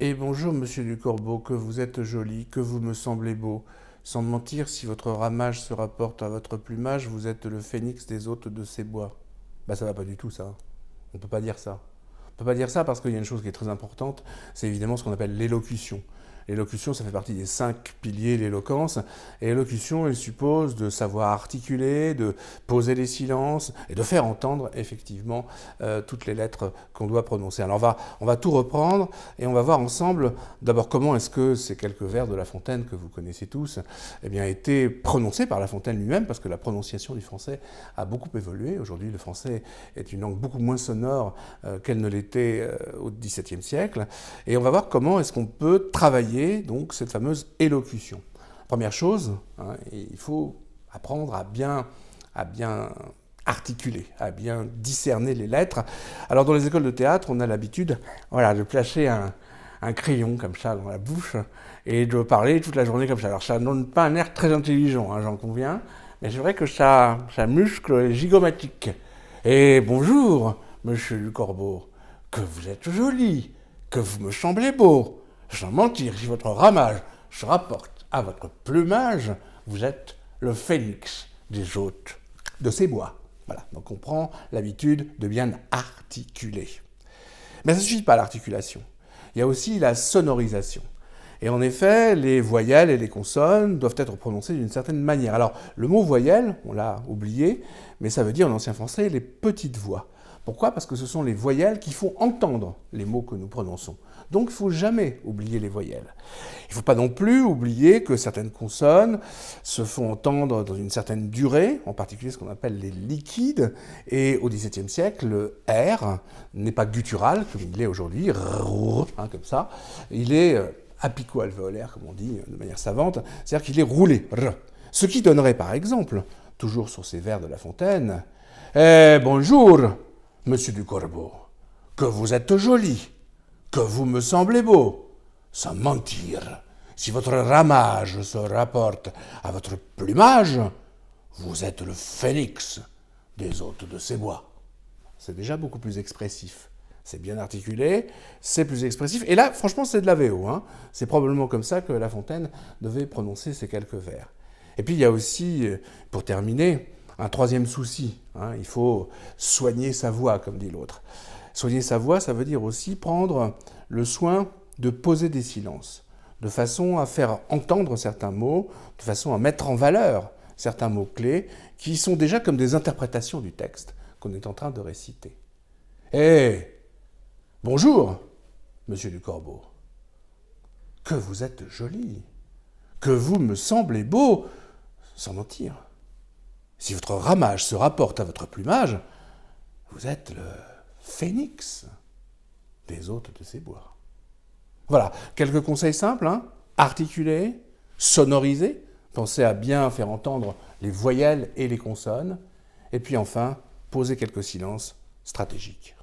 Et bonjour, monsieur du Corbeau, que vous êtes joli, que vous me semblez beau. Sans mentir, si votre ramage se rapporte à votre plumage, vous êtes le phénix des hôtes de ces bois. Bah ça va pas du tout ça. On peut pas dire ça. On peut pas dire ça parce qu'il y a une chose qui est très importante, c'est évidemment ce qu'on appelle l'élocution. L'élocution, ça fait partie des 5 piliers de l'éloquence. Et l'élocution, elle suppose de savoir articuler, de poser les silences et de faire entendre effectivement toutes les lettres qu'on doit prononcer. Alors on va tout reprendre et on va voir ensemble d'abord comment est-ce que ces quelques vers de La Fontaine que vous connaissez tous eh bien, étaient prononcés par La Fontaine lui-même, parce que la prononciation du français a beaucoup évolué. Aujourd'hui, le français est une langue beaucoup moins sonore qu'elle ne l'était au XVIIe siècle. Et on va voir comment est-ce qu'on peut travailler donc cette fameuse élocution. Première chose, hein, il faut apprendre à bien articuler, à bien discerner les lettres. Alors dans les écoles de théâtre, on a l'habitude de placer un crayon comme ça dans la bouche et de parler toute la journée comme ça. Alors ça ne donne pas un air très intelligent, hein, j'en conviens, mais c'est vrai que ça muscle les zygomatiques. Et bonjour, monsieur du Corbeau, que vous êtes joli, que vous me semblez beau. Sans mentir, si votre ramage se rapporte à votre plumage, vous êtes le phénix des hôtes de ces bois. Voilà, donc on prend l'habitude de bien articuler. Mais ça ne suffit pas l'articulation. Il y a aussi la sonorisation. Et en effet, les voyelles et les consonnes doivent être prononcées d'une certaine manière. Alors, le mot voyelle, on l'a oublié, mais ça veut dire en ancien français les petites voix. Pourquoi ? Parce que ce sont les voyelles qui font entendre les mots que nous prononçons. Donc il ne faut jamais oublier les voyelles. Il ne faut pas non plus oublier que certaines consonnes se font entendre dans une certaine durée, en particulier ce qu'on appelle les liquides, et au XVIIe siècle, le R n'est pas guttural, comme il l'est aujourd'hui, comme ça, il est apico-alvéolaire, comme on dit de manière savante, c'est-à-dire qu'il est roulé, ce qui donnerait par exemple, toujours sur ces vers de La Fontaine, « Eh, bonjour, monsieur du Corbeau, que vous êtes joli, que vous me semblez beau, sans mentir. Si votre ramage se rapporte à votre plumage, vous êtes le phénix des hôtes de ces bois. » C'est déjà beaucoup plus expressif. C'est bien articulé, c'est plus expressif. Et là, franchement, c'est de la VO. Hein. C'est probablement comme ça que La Fontaine devait prononcer ces quelques vers. Et puis, il y a aussi, pour terminer, un troisième souci. Hein. Il faut soigner sa voix, comme dit l'autre. Soigner sa voix, ça veut dire aussi prendre le soin de poser des silences, de façon à faire entendre certains mots, de façon à mettre en valeur certains mots-clés qui sont déjà comme des interprétations du texte qu'on est en train de réciter. Eh, bonjour, monsieur du Corbeau, que vous êtes joli, que vous me semblez beau, sans mentir. Si votre ramage se rapporte à votre plumage, vous êtes le phénix des hôtes de ces bois. Voilà, quelques conseils simples, hein. Articuler, sonoriser, pensez à bien faire entendre les voyelles et les consonnes, et puis enfin, poser quelques silences stratégiques.